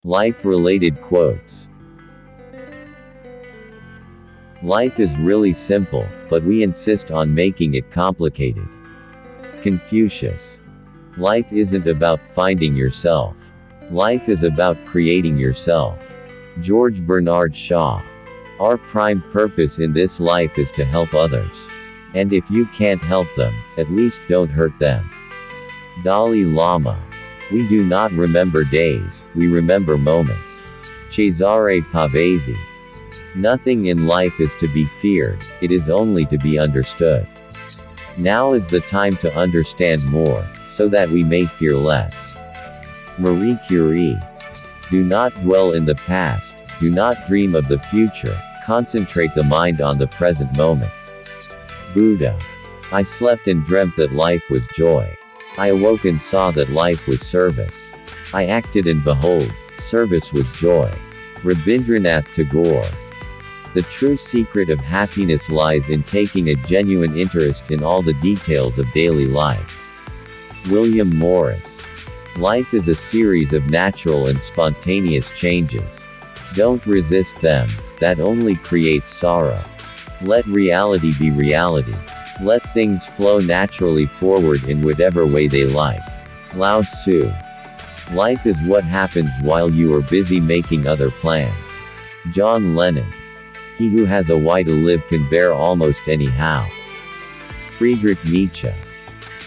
Life-related quotes. Life is really simple, but we insist on making it complicated. Confucius. Life isn't about finding yourself. Life is about creating yourself. George Bernard Shaw. Our prime purpose in this life is to help others. And if you can't help them, at least don't hurt them. Dalai Lama. We do not remember days, we remember moments. Cesare Pavese. Nothing in life is to be feared, it is only to be understood. Now is the time to understand more, so that we may fear less. Marie Curie. Do not dwell in the past, do not dream of the future, concentrate the mind on the present moment. Buddha. I slept and dreamt that life was joy. I awoke and saw that life was service. I acted and behold, service was joy. Rabindranath Tagore. The true secret of happiness lies in taking a genuine interest in all the details of daily life. William Morris. Life is a series of natural and spontaneous changes. Don't resist them, that only creates sorrow. Let reality be reality. Let things flow naturally forward in whatever way they like. Lao Tzu. Life is what happens while you are busy making other plans. John Lennon. He who has a why to live can bear almost anyhow. Friedrich Nietzsche.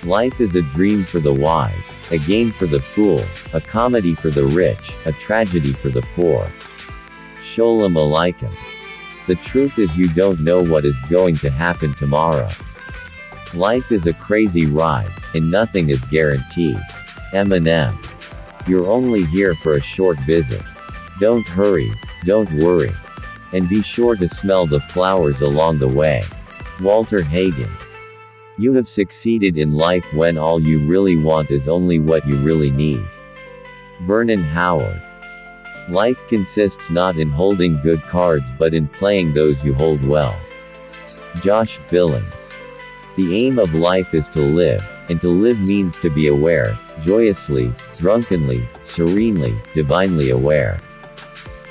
Life is a dream for the wise, a game for the fool, a comedy for the rich, a tragedy for the poor. Sholem Aleichem. The truth is you don't know what is going to happen tomorrow. Life is a crazy ride, and nothing is guaranteed. Eminem. You're only here for a short visit. Don't hurry, don't worry. And be sure to smell the flowers along the way. Walter Hagen. You have succeeded in life when all you really want is only what you really need. Vernon Howard. Life consists not in holding good cards but in playing those you hold well. Josh Billings. The aim of life is to live, and to live means to be aware, joyously, drunkenly, serenely, divinely aware.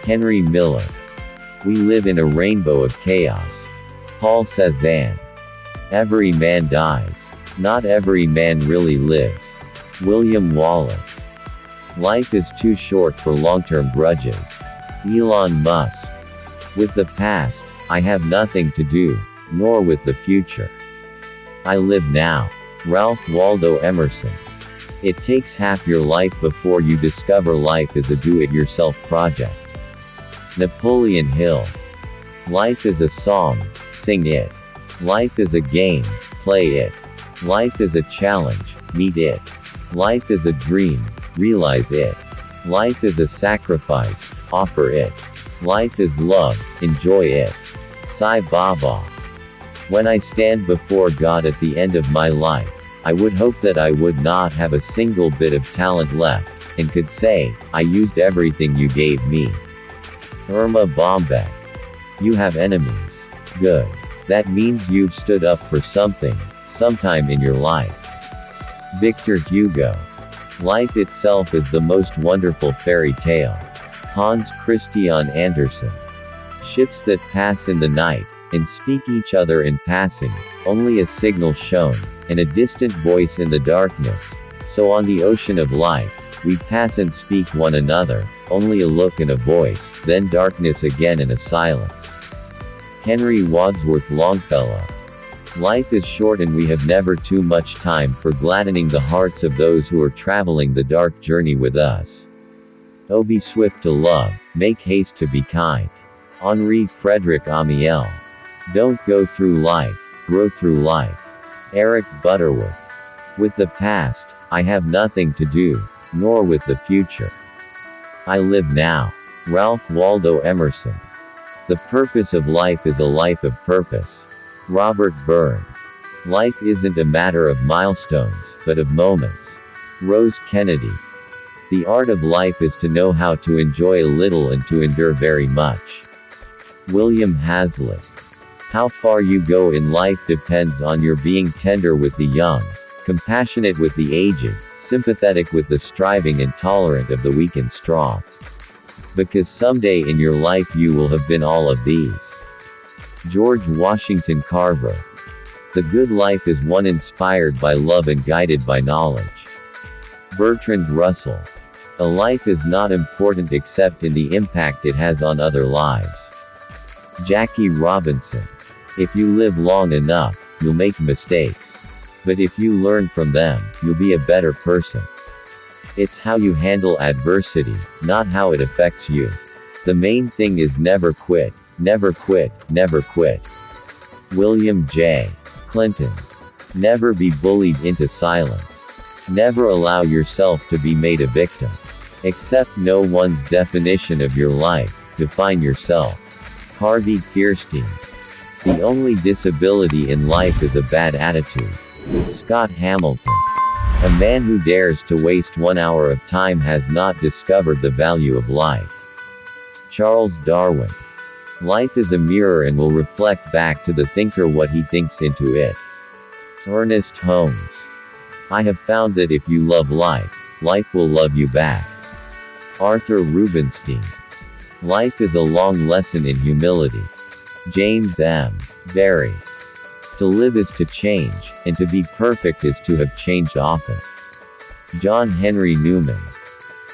Henry Miller. We live in a rainbow of chaos. Paul Cézanne. Every man dies. Not every man really lives. William Wallace. Life is too short for long-term grudges. Elon Musk. With the past, I have nothing to do, nor with the future. I live now. Ralph Waldo Emerson. It takes half your life before you discover life is a do-it-yourself project. Napoleon Hill. Life is a song, sing it. Life is a game, play it. Life is a challenge, meet it. Life is a dream, realize it. Life is a sacrifice, offer it. Life is love, enjoy it. Sai Baba. When I stand before God at the end of my life, I would hope that I would not have a single bit of talent left, and could say, I used everything you gave me. Irma Bombeck. You have enemies. Good. That means you've stood up for something, sometime in your life. Victor Hugo. Life itself is the most wonderful fairy tale. Hans Christian Andersen. Ships that pass in the night, and speak each other in passing, only a signal shown, and a distant voice in the darkness. So on the ocean of life, we pass and speak one another, only a look and a voice, then darkness again and a silence. Henry Wadsworth Longfellow. Life is short and we have never too much time for gladdening the hearts of those who are traveling the dark journey with us. Oh, be swift to love, make haste to be kind. Henri Frederick Amiel. Don't go through life, grow through life. Eric Butterworth. With the past, I have nothing to do, nor with the future. I live now. Ralph Waldo Emerson. The purpose of life is a life of purpose. Robert Byrne. Life isn't a matter of milestones, but of moments. Rose Kennedy. The art of life is to know how to enjoy a little and to endure very much. William Hazlitt. How far you go in life depends on your being tender with the young, compassionate with the aged, sympathetic with the striving and tolerant of the weak and strong. Because someday in your life you will have been all of these. George Washington Carver. The good life is one inspired by love and guided by knowledge. Bertrand Russell. A life is not important except in the impact it has on other lives. Jackie Robinson. If you live long enough, you'll make mistakes. But if you learn from them, you'll be a better person. It's how you handle adversity, not how it affects you. The main thing is never quit, never quit, never quit. William J. Clinton. Never be bullied into silence. Never allow yourself to be made a victim. Accept no one's definition of your life, define yourself. Harvey Fierstein. The only disability in life is a bad attitude. Scott Hamilton. A man who dares to waste 1 hour of time has not discovered the value of life. Charles Darwin. Life is a mirror and will reflect back to the thinker what he thinks into it. Ernest Holmes. I have found that if you love life, life will love you back. Arthur Rubinstein. Life is a long lesson in humility. James M. Barrie. To live is to change, and to be perfect is to have changed often. John Henry Newman.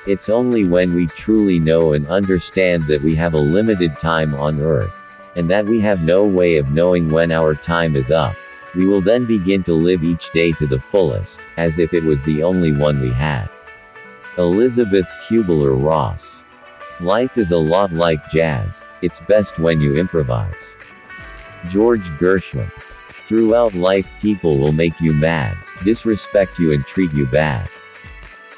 It's only when we truly know and understand that we have a limited time on earth, and that we have no way of knowing when our time is up, we will then begin to live each day to the fullest, as if it was the only one we had. Elizabeth Kubler-Ross. Life is a lot like jazz, it's best when you improvise. George Gershwin. Throughout life people will make you mad, disrespect you and treat you bad.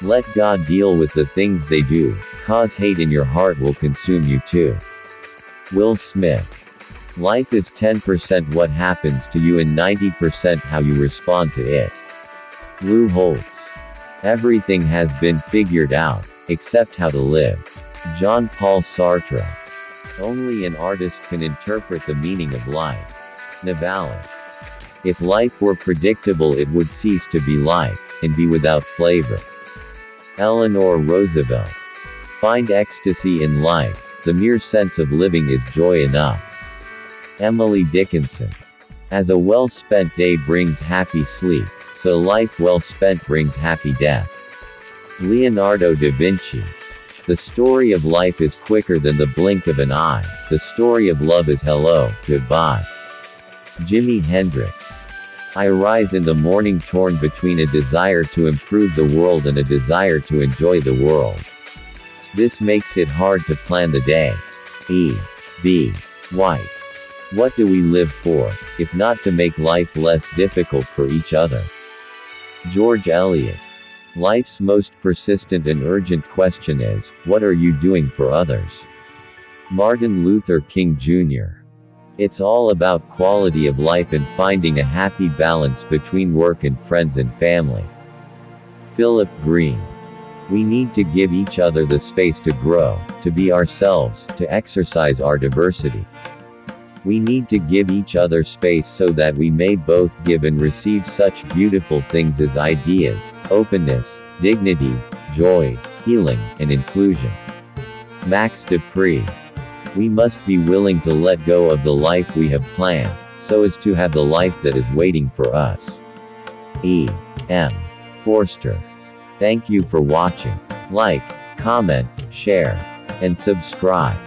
Let God deal with the things they do, cause hate in your heart will consume you too. Will Smith. Life is 10% what happens to you and 90% how you respond to it. Lou Holtz. Everything has been figured out, except how to live. Jean-Paul Sartre. Only an artist can interpret the meaning of life. Novalis. If life were predictable it would cease to be life, and be without flavor. Eleanor Roosevelt. Find ecstasy in life, the mere sense of living is joy enough. Emily Dickinson. As a well-spent day brings happy sleep, so life well spent brings happy death. Leonardo da Vinci. The story of life is quicker than the blink of an eye, the story of love is hello, goodbye. Jimi Hendrix. I rise in the morning torn between a desire to improve the world and a desire to enjoy the world. This makes it hard to plan the day. E. B. White. What do we live for, if not to make life less difficult for each other? George Eliot. Life's most persistent and urgent question is, what are you doing for others? Martin Luther King Jr. It's all about quality of life and finding a happy balance between work and friends and family. Philip Green. We need to give each other the space to grow, to be ourselves, to exercise our diversity. We need to give each other space so that we may both give and receive such beautiful things as ideas, openness, dignity, joy, healing, and inclusion. Max Dupree. We must be willing to let go of the life we have planned, so as to have the life that is waiting for us. E. M. Forster. Thank you for watching. Like, comment, share, and subscribe.